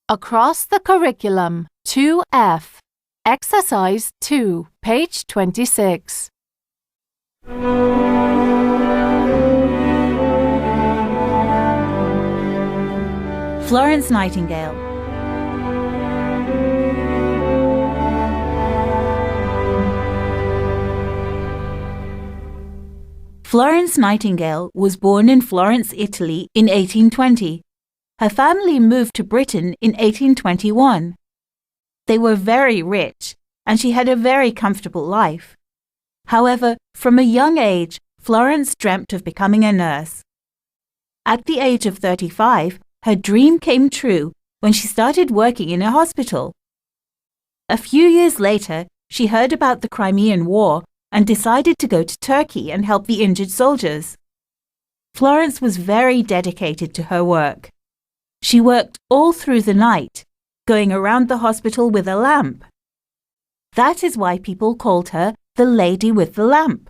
Across the curriculum, 2F. Exercise 2, page 26. Florence Nightingale. Florence Nightingale was born in Florence, Italy in 1820. Her family moved to Britain in 1821. They were very rich, and she had a very comfortable life. However, from a young age, Florence dreamt of becoming a nurse. At the age of 35, her dream came true when she started working in a hospital. A few years later, she heard about the Crimean War and decided to go to Turkey and help the injured soldiers. Florence was very dedicated to her work. She worked all through the night, going around the hospital with a lamp. That is why people called her the Lady with the Lamp.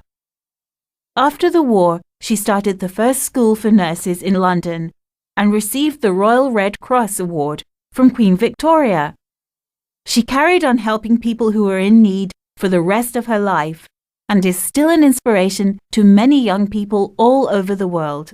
After the war, she started the first school for nurses in London and received the Royal Red Cross Award from Queen Victoria. She carried on helping people who were in need for the rest of her life and is still an inspiration to many young people all over the world.